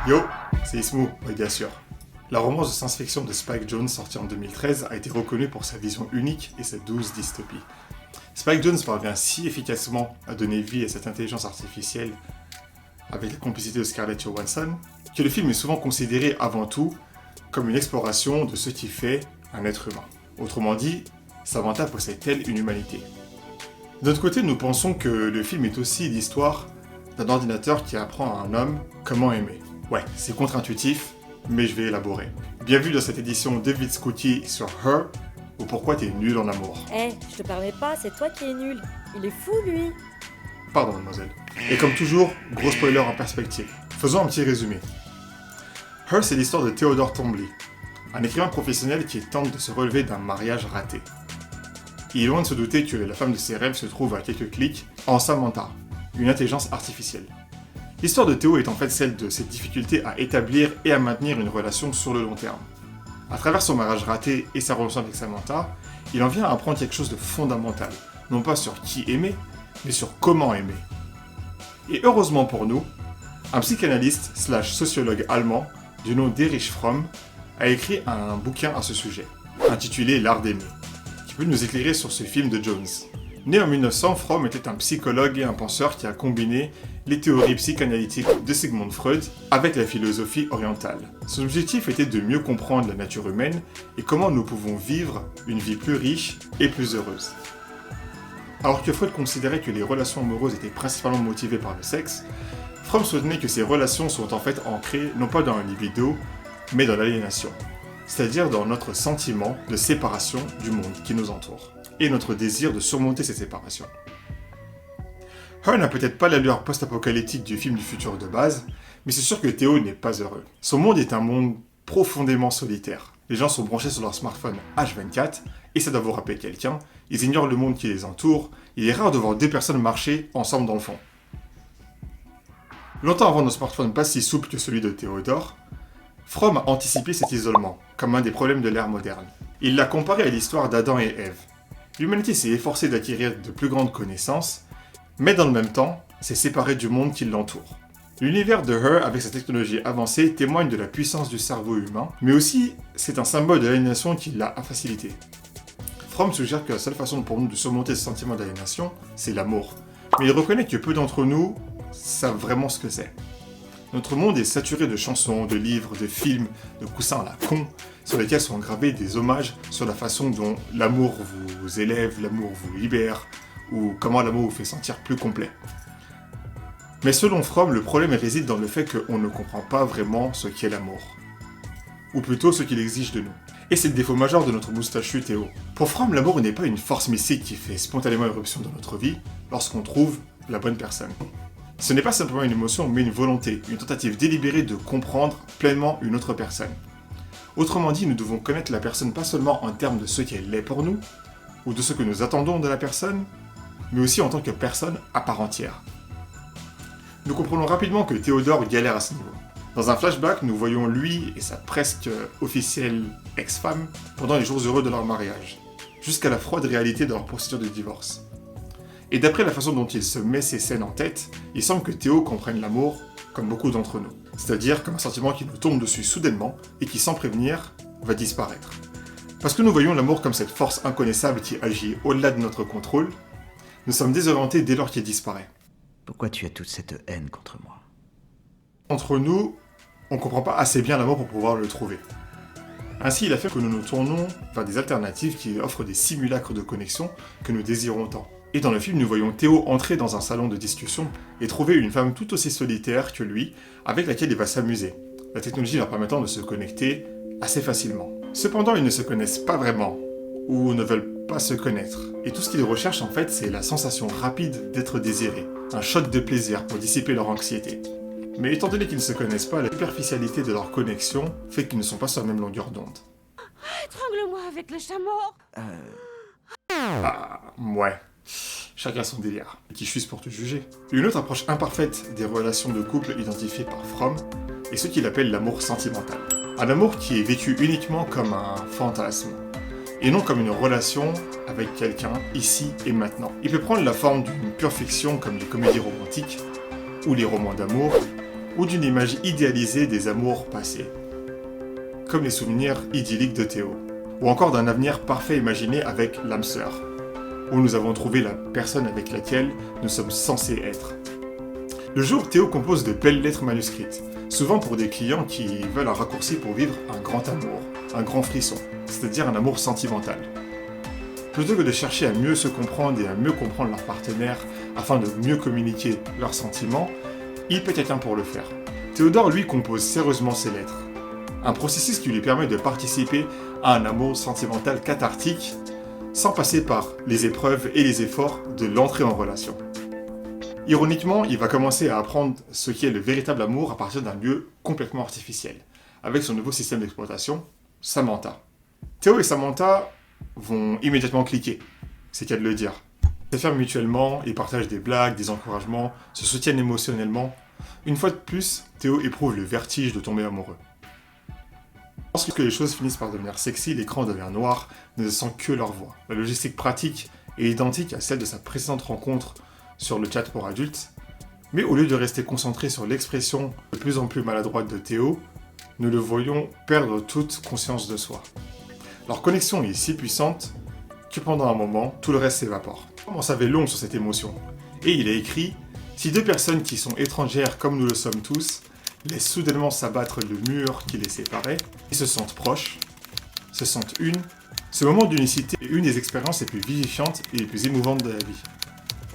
Yo, c'est Ismou, oui bien sûr. La romance de science-fiction de Spike Jonze sortie en 2013 a été reconnue pour sa vision unique et sa douce dystopie. Spike Jonze parvient si efficacement à donner vie à cette intelligence artificielle avec la complicité de Scarlett Johansson que le film est souvent considéré avant tout comme une exploration de ce qui fait un être humain. Autrement dit, Samantha possède-t-elle une humanité? De notre côté, nous pensons que le film est aussi l'histoire d'un ordinateur qui apprend à un homme comment aimer. Ouais, c'est contre-intuitif, mais je vais élaborer. Bienvenue dans cette édition de Vitscouti sur Her, ou pourquoi t'es nul en amour. Je te permets pas, c'est toi qui es nul. Il est fou, lui. Pardon, mademoiselle. Et comme toujours, gros spoiler en perspective. Faisons un petit résumé. Her, c'est l'histoire de Theodore Tombly, un écrivain professionnel qui tente de se relever d'un mariage raté. Il est loin de se douter que la femme de ses rêves se trouve à quelques clics en Samantha, une intelligence artificielle. L'histoire de Théo est en fait celle de ses difficultés à établir et à maintenir une relation sur le long terme. À travers son mariage raté et sa relation avec Samantha, il en vient à apprendre quelque chose de fondamental, non pas sur qui aimer, mais sur comment aimer. Et heureusement pour nous, un psychanalyste / sociologue allemand du nom d'Erich Fromm a écrit un bouquin à ce sujet, intitulé L'art d'aimer, qui peut nous éclairer sur ce film de Jonze. Né en 1900, Fromm était un psychologue et un penseur qui a combiné les théories psychanalytiques de Sigmund Freud avec la philosophie orientale. Son objectif était de mieux comprendre la nature humaine et comment nous pouvons vivre une vie plus riche et plus heureuse. Alors que Freud considérait que les relations amoureuses étaient principalement motivées par le sexe, Fromm soutenait que ces relations sont en fait ancrées non pas dans la libido, mais dans l'aliénation, c'est-à-dire dans notre sentiment de séparation du monde qui nous entoure, et notre désir de surmonter ces séparations. Her n'a peut-être pas l'allure post-apocalyptique du film du futur de base, mais c'est sûr que Théo n'est pas heureux. Son monde est un monde profondément solitaire. Les gens sont branchés sur leur smartphone H24, et ça doit vous rappeler quelqu'un, ils ignorent le monde qui les entoure, il est rare de voir deux personnes marcher ensemble dans le fond. Longtemps avant nos smartphones pas si souples que celui de Théodore, Fromm a anticipé cet isolement, comme un des problèmes de l'ère moderne. Il l'a comparé à l'histoire d'Adam et Ève. L'humanité s'est efforcée d'acquérir de plus grandes connaissances, mais dans le même temps, s'est séparée du monde qui l'entoure. L'univers de Her, avec sa technologie avancée, témoigne de la puissance du cerveau humain, mais aussi c'est un symbole de l'aliénation qui l'a facilité. Fromm suggère que la seule façon pour nous de surmonter ce sentiment d'aliénation, c'est l'amour. Mais il reconnaît que peu d'entre nous savent vraiment ce que c'est. Notre monde est saturé de chansons, de livres, de films, de coussins à la con, sur lesquels sont gravés des hommages sur la façon dont l'amour vous élève, l'amour vous libère, ou comment l'amour vous fait sentir plus complet. Mais selon Fromm, le problème réside dans le fait qu'on ne comprend pas vraiment ce qu'est l'amour. Ou plutôt ce qu'il exige de nous. Et c'est le défaut majeur de notre moustachu Théo. Pour Fromm, l'amour n'est pas une force mystique qui fait spontanément éruption dans notre vie lorsqu'on trouve la bonne personne. Ce n'est pas simplement une émotion, mais une volonté, une tentative délibérée de comprendre pleinement une autre personne. Autrement dit, nous devons connaître la personne pas seulement en termes de ce qu'elle est pour nous, ou de ce que nous attendons de la personne, mais aussi en tant que personne à part entière. Nous comprenons rapidement que Théodore galère à ce niveau. Dans un flashback, nous voyons lui et sa presque officielle ex-femme pendant les jours heureux de leur mariage, jusqu'à la froide réalité de leur procédure de divorce. Et d'après la façon dont il se met ces scènes en tête, il semble que Théo comprenne l'amour comme beaucoup d'entre nous. C'est-à-dire comme un sentiment qui nous tombe dessus soudainement et qui, sans prévenir, va disparaître. Parce que nous voyons l'amour comme cette force inconnaissable qui agit au-delà de notre contrôle, nous sommes désorientés dès lors qu'il disparaît. Pourquoi tu as toute cette haine contre moi? Entre nous, on ne comprend pas assez bien l'amour pour pouvoir le trouver. Ainsi, il a fait que nous nous tournons vers des alternatives qui offrent des simulacres de connexion que nous désirons tant. Et dans le film, nous voyons Théo entrer dans un salon de discussion et trouver une femme tout aussi solitaire que lui, avec laquelle il va s'amuser, la technologie leur permettant de se connecter assez facilement. Cependant, ils ne se connaissent pas vraiment, ou ne veulent pas se connaître. Et tout ce qu'ils recherchent en fait, c'est la sensation rapide d'être désiré, un shot de plaisir pour dissiper leur anxiété. Mais étant donné qu'ils ne se connaissent pas, la superficialité de leur connexion fait qu'ils ne sont pas sur la même longueur d'onde. Étrangle-moi avec le chat mort. Ah, ouais. Chacun son délire. Qui suis-je pour te juger? Une autre approche imparfaite des relations de couple identifiées par Fromm est ce qu'il appelle l'amour sentimental. Un amour qui est vécu uniquement comme un fantasme, et non comme une relation avec quelqu'un ici et maintenant. Il peut prendre la forme d'une pure fiction comme les comédies romantiques, ou les romans d'amour, ou d'une image idéalisée des amours passés, comme les souvenirs idylliques de Théo, ou encore d'un avenir parfait imaginé avec l'âme sœur, où nous avons trouvé la personne avec laquelle nous sommes censés être. Le jour, Théo compose de belles lettres manuscrites, souvent pour des clients qui veulent un raccourci pour vivre un grand amour, un grand frisson, c'est-à-dire un amour sentimental. Plutôt que de chercher à mieux se comprendre et à mieux comprendre leur partenaire afin de mieux communiquer leurs sentiments, il peut quelqu'un pour le faire. Théodore, lui, compose sérieusement ses lettres. Un processus qui lui permet de participer à un amour sentimental cathartique sans passer par les épreuves et les efforts de l'entrée en relation. Ironiquement, il va commencer à apprendre ce qu'est le véritable amour à partir d'un lieu complètement artificiel, avec son nouveau système d'exploitation, Samantha. Théo et Samantha vont immédiatement cliquer, c'est qu'à de le dire. Ils s'affirment mutuellement, ils partagent des blagues, des encouragements, se soutiennent émotionnellement. Une fois de plus, Théo éprouve le vertige de tomber amoureux. Lorsque les choses finissent par devenir sexy, l'écran devient noir, ne sent que leur voix. La logistique pratique est identique à celle de sa précédente rencontre sur le chat pour adultes, mais au lieu de rester concentré sur l'expression de plus en plus maladroite de Théo, nous le voyons perdre toute conscience de soi. Leur connexion est si puissante que pendant un moment, tout le reste s'évapore. On savait long sur cette émotion, et il a écrit « Si deux personnes qui sont étrangères comme nous le sommes tous, laissent soudainement s'abattre le mur qui les séparait, et se sentent proches, se sentent une, ce moment d'unicité est une des expériences les plus vivifiantes et les plus émouvantes de la vie.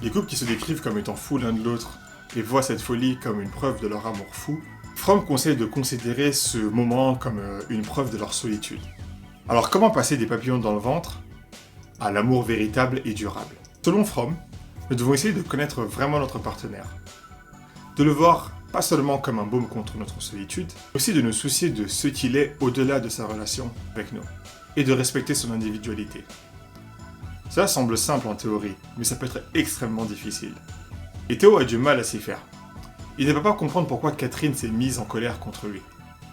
Les couples qui se décrivent comme étant fous l'un de l'autre et voient cette folie comme une preuve de leur amour fou, Fromm conseille de considérer ce moment comme une preuve de leur solitude. Alors comment passer des papillons dans le ventre à l'amour véritable et durable? Selon Fromm, nous devons essayer de connaître vraiment notre partenaire, de le voir pas seulement comme un baume contre notre solitude, mais aussi de nous soucier de ce qu'il est au-delà de sa relation avec nous, et de respecter son individualité. Cela semble simple en théorie, mais ça peut être extrêmement difficile. Et Théo a du mal à s'y faire. Il ne peut pas comprendre pourquoi Catherine s'est mise en colère contre lui.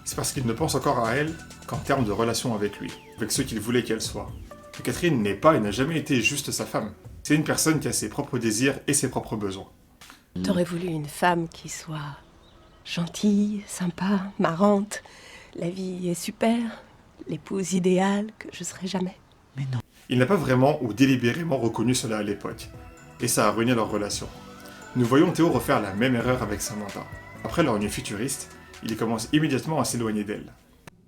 C'est parce qu'il ne pense encore à elle qu'en termes de relation avec lui, avec ceux qu'il voulait qu'elle soit. Que Catherine n'est pas et n'a jamais été juste sa femme. C'est une personne qui a ses propres désirs et ses propres besoins. T'aurais voulu une femme qui soit gentille, sympa, marrante. La vie est super, l'épouse idéale que je serai jamais. Mais non. Il n'a pas vraiment ou délibérément reconnu cela à l'époque, et ça a ruiné leur relation. Nous voyons Théo refaire la même erreur avec Samantha. Après leur union futuriste, il commence immédiatement à s'éloigner d'elle.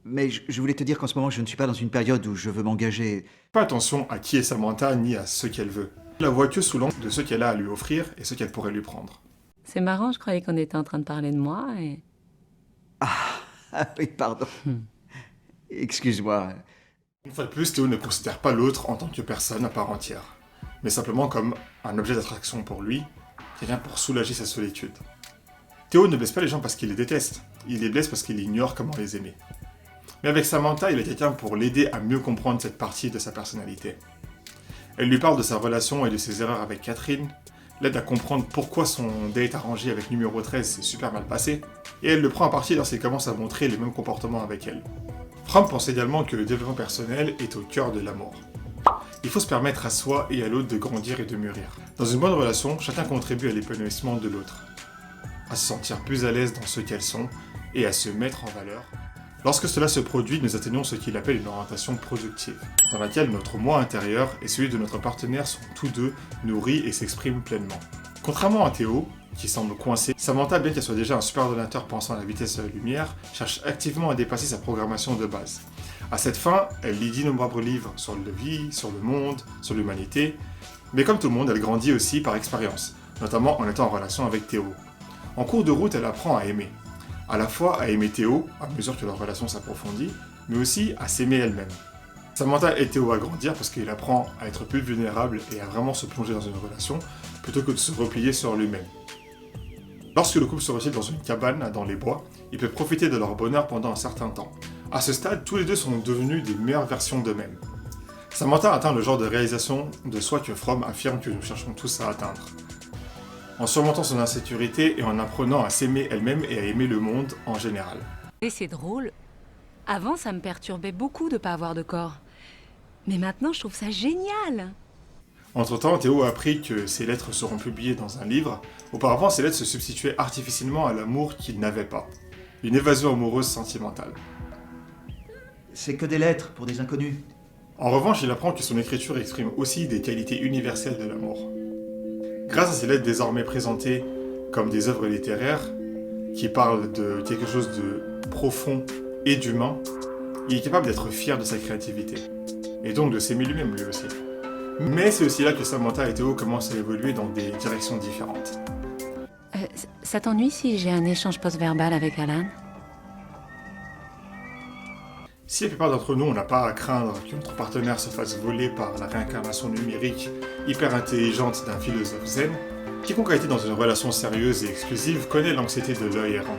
Mais je voulais te dire qu'en ce moment, je ne suis pas dans une période où je veux m'engager. Pas attention à qui est Samantha ni à ce qu'elle veut. Il la voit que sous l'angle de ce qu'elle a à lui offrir et ce qu'elle pourrait lui prendre. C'est marrant, je croyais qu'on était en train de parler de moi et... Ah oui, pardon. Excuse-moi. Une fois de plus, Théo ne considère pas l'autre en tant que personne à part entière, mais simplement comme un objet d'attraction pour lui, qui vient pour soulager sa solitude. Théo ne blesse pas les gens parce qu'il les déteste, il les blesse parce qu'il ignore comment les aimer. Mais avec Samantha, il est quelqu'un pour l'aider à mieux comprendre cette partie de sa personnalité. Elle lui parle de sa relation et de ses erreurs avec Catherine, l'aide à comprendre pourquoi son date arrangé avec numéro 13 s'est super mal passé, et elle le prend à partie lorsqu'il commence à montrer les mêmes comportements avec elle. Fromm pense également que le développement personnel est au cœur de l'amour. Il faut se permettre à soi et à l'autre de grandir et de mûrir. Dans une bonne relation, chacun contribue à l'épanouissement de l'autre, à se sentir plus à l'aise dans ce qu'elles sont et à se mettre en valeur. Lorsque cela se produit, nous atteignons ce qu'il appelle une orientation productive, dans laquelle notre moi intérieur et celui de notre partenaire sont tous deux nourris et s'expriment pleinement. Contrairement à Théo, qui semble coincé, Samantha, bien qu'elle soit déjà un super donateur pensant à la vitesse de la lumière, cherche activement à dépasser sa programmation de base. À cette fin, elle lit d'innombrables livres sur la vie, sur le monde, sur l'humanité, mais comme tout le monde, elle grandit aussi par expérience, notamment en étant en relation avec Théo. En cours de route, elle apprend à aimer. À la fois à aimer Théo, à mesure que leur relation s'approfondit, mais aussi à s'aimer elle-même. Samantha aide Théo à grandir parce qu'il apprend à être plus vulnérable et à vraiment se plonger dans une relation, plutôt que de se replier sur lui-même. Lorsque le couple se retire dans une cabane dans les bois, ils peuvent profiter de leur bonheur pendant un certain temps. À ce stade, tous les deux sont devenus des meilleures versions d'eux-mêmes. Samantha atteint le genre de réalisation de soi que Fromm affirme que nous cherchons tous à atteindre. En surmontant son insécurité et en apprenant à s'aimer elle-même et à aimer le monde en général. Et c'est drôle. Avant, ça me perturbait beaucoup de pas avoir de corps. Mais maintenant, je trouve ça génial. Entre-temps, Théo a appris que ces lettres seront publiées dans un livre. Auparavant, ces lettres se substituaient artificiellement à l'amour qu'il n'avait pas. Une évasion amoureuse sentimentale. C'est que des lettres pour des inconnus. En revanche, il apprend que son écriture exprime aussi des qualités universelles de l'amour. Grâce à ces lettres désormais présentées comme des œuvres littéraires, qui parlent de quelque chose de profond et d'humain, il est capable d'être fier de sa créativité, et donc de s'aimer lui-même lui aussi. Mais c'est aussi là que Samantha et Théo commencent à évoluer dans des directions différentes. Ça t'ennuie si j'ai un échange post-verbal avec Alan? Si la plupart d'entre nous, on n'a pas à craindre que notre partenaire se fasse voler par la réincarnation numérique hyper intelligente d'un philosophe zen, quiconque a été dans une relation sérieuse et exclusive connaît l'anxiété de l'œil errant,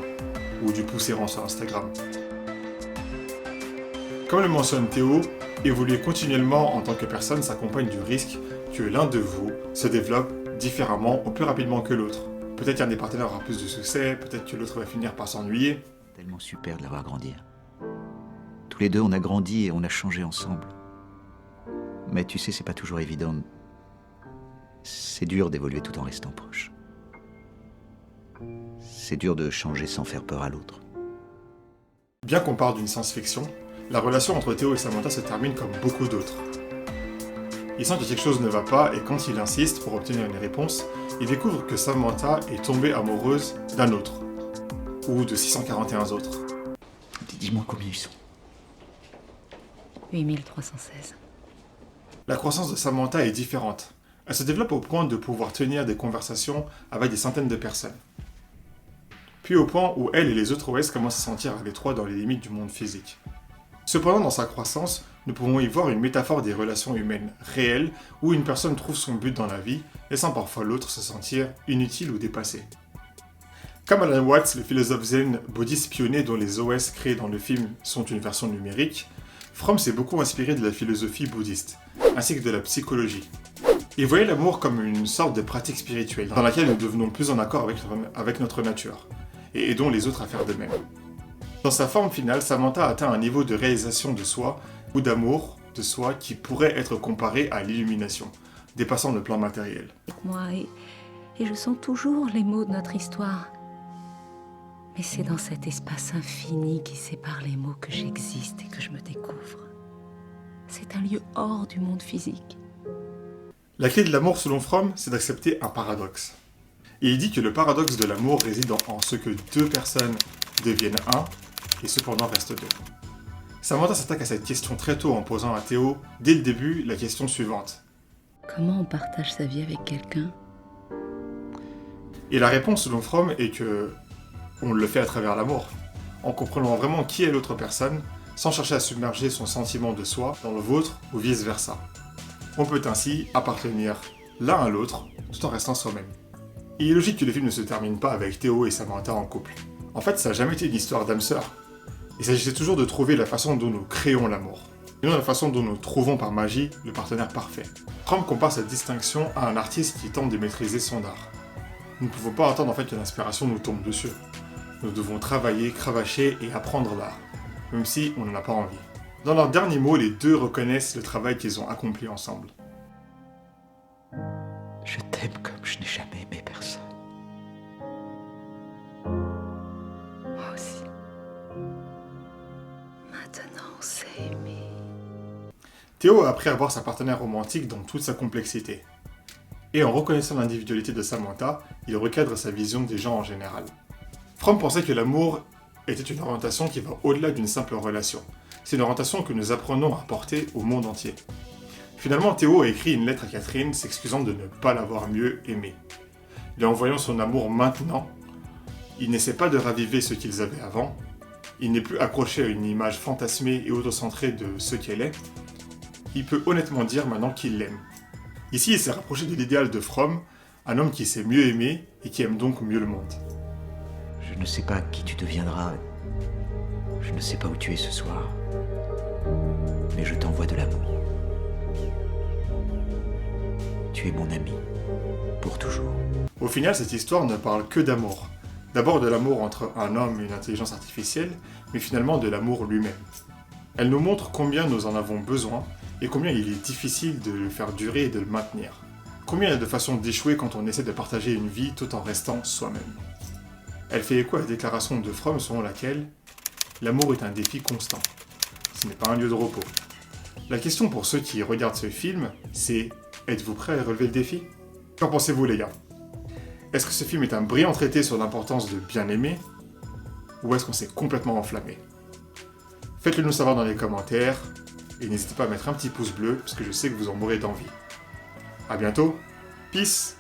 ou du pouce errant sur Instagram. Comme le mentionne Théo, évoluer continuellement en tant que personne s'accompagne du risque que l'un de vous se développe différemment ou plus rapidement que l'autre. Peut-être qu'un des partenaires aura plus de succès, peut-être que l'autre va finir par s'ennuyer. Tellement super de l'avoir grandi. Tous les deux, on a grandi et on a changé ensemble. Mais tu sais, c'est pas toujours évident. C'est dur d'évoluer tout en restant proche. C'est dur de changer sans faire peur à l'autre. Bien qu'on parle d'une science-fiction, la relation entre Théo et Samantha se termine comme beaucoup d'autres. Il sent que quelque chose ne va pas et quand il insiste pour obtenir une réponse, il découvre que Samantha est tombée amoureuse d'un autre. Ou de 641 autres. Dis-moi combien ils sont. 8316. La croissance de Samantha est différente. Elle se développe au point de pouvoir tenir des conversations avec des centaines de personnes. Puis au point où elle et les autres OS commencent à se sentir à l'étroit dans les limites du monde physique. Cependant, dans sa croissance, nous pouvons y voir une métaphore des relations humaines réelles où une personne trouve son but dans la vie, laissant parfois l'autre se sentir inutile ou dépassé. Comme Alan Watts, le philosophe zen bouddhiste pionnier dont les OS créés dans le film sont une version numérique, Fromm s'est beaucoup inspiré de la philosophie bouddhiste, ainsi que de la psychologie. Il voyait l'amour comme une sorte de pratique spirituelle, dans laquelle nous devenons plus en accord avec notre nature, et aidons les autres à faire de même. Dans sa forme finale, Samantha atteint un niveau de réalisation de soi, ou d'amour de soi qui pourrait être comparé à l'illumination, dépassant le plan matériel. Moi, et je sens toujours les mots de notre histoire. Mais c'est dans cet espace infini qui sépare les mots que j'existe et que je me découvre. C'est un lieu hors du monde physique. La clé de l'amour selon Fromm, c'est d'accepter un paradoxe. Et il dit que le paradoxe de l'amour réside en ce que deux personnes deviennent un, et cependant restent deux. Samantha s'attaque à cette question très tôt en posant à Théo, dès le début, la question suivante. Comment on partage sa vie avec quelqu'un? Et la réponse selon Fromm est que on le fait à travers l'amour, en comprenant vraiment qui est l'autre personne, sans chercher à submerger son sentiment de soi dans le vôtre ou vice-versa. On peut ainsi appartenir l'un à l'autre tout en restant soi-même. Il est logique que le film ne se termine pas avec Théo et Samantha en couple. En fait, ça n'a jamais été une histoire d'âme sœur. Il s'agissait toujours de trouver la façon dont nous créons l'amour, et non la façon dont nous trouvons par magie le partenaire parfait. Fromm compare cette distinction à un artiste qui tente de maîtriser son art. Nous ne pouvons pas attendre en fait que l'inspiration nous tombe dessus. Nous devons travailler, cravacher et apprendre l'art, même si on n'en a pas envie. Dans leurs derniers mots, les deux reconnaissent le travail qu'ils ont accompli ensemble. Je t'aime comme je n'ai jamais aimé personne. Moi aussi. Maintenant, on s'est aimé. Théo a appris à voir sa partenaire romantique dans toute sa complexité. Et en reconnaissant l'individualité de Samantha, il recadre sa vision des gens en général. Fromm pensait que l'amour était une orientation qui va au-delà d'une simple relation. C'est une orientation que nous apprenons à porter au monde entier. Finalement, Théo a écrit une lettre à Catherine s'excusant de ne pas l'avoir mieux aimée. Lui envoyant son amour maintenant, il n'essaie pas de raviver ce qu'ils avaient avant, il n'est plus accroché à une image fantasmée et autocentrée de ce qu'elle est, il peut honnêtement dire maintenant qu'il l'aime. Ici, il s'est rapproché de l'idéal de Fromm, un homme qui sait mieux aimer et qui aime donc mieux le monde. Je ne sais pas qui tu deviendras. Je ne sais pas où tu es ce soir. Mais je t'envoie de l'amour. Tu es mon ami. Pour toujours. Au final, cette histoire ne parle que d'amour. D'abord de l'amour entre un homme et une intelligence artificielle, mais finalement de l'amour lui-même. Elle nous montre combien nous en avons besoin et combien il est difficile de le faire durer et de le maintenir. Combien il y a de façons d'échouer quand on essaie de partager une vie tout en restant soi-même. Elle fait écho à la déclaration de Fromm selon laquelle l'amour est un défi constant. Ce n'est pas un lieu de repos. La question pour ceux qui regardent ce film, c'est êtes-vous prêts à relever le défi? Qu'en pensez-vous les gars? Est-ce que ce film est un brillant traité sur l'importance de bien aimer? Ou est-ce qu'on s'est complètement enflammé? Faites-le nous savoir dans les commentaires, et n'hésitez pas à mettre un petit pouce bleu, parce que je sais que vous en mourrez d'envie. A bientôt, peace!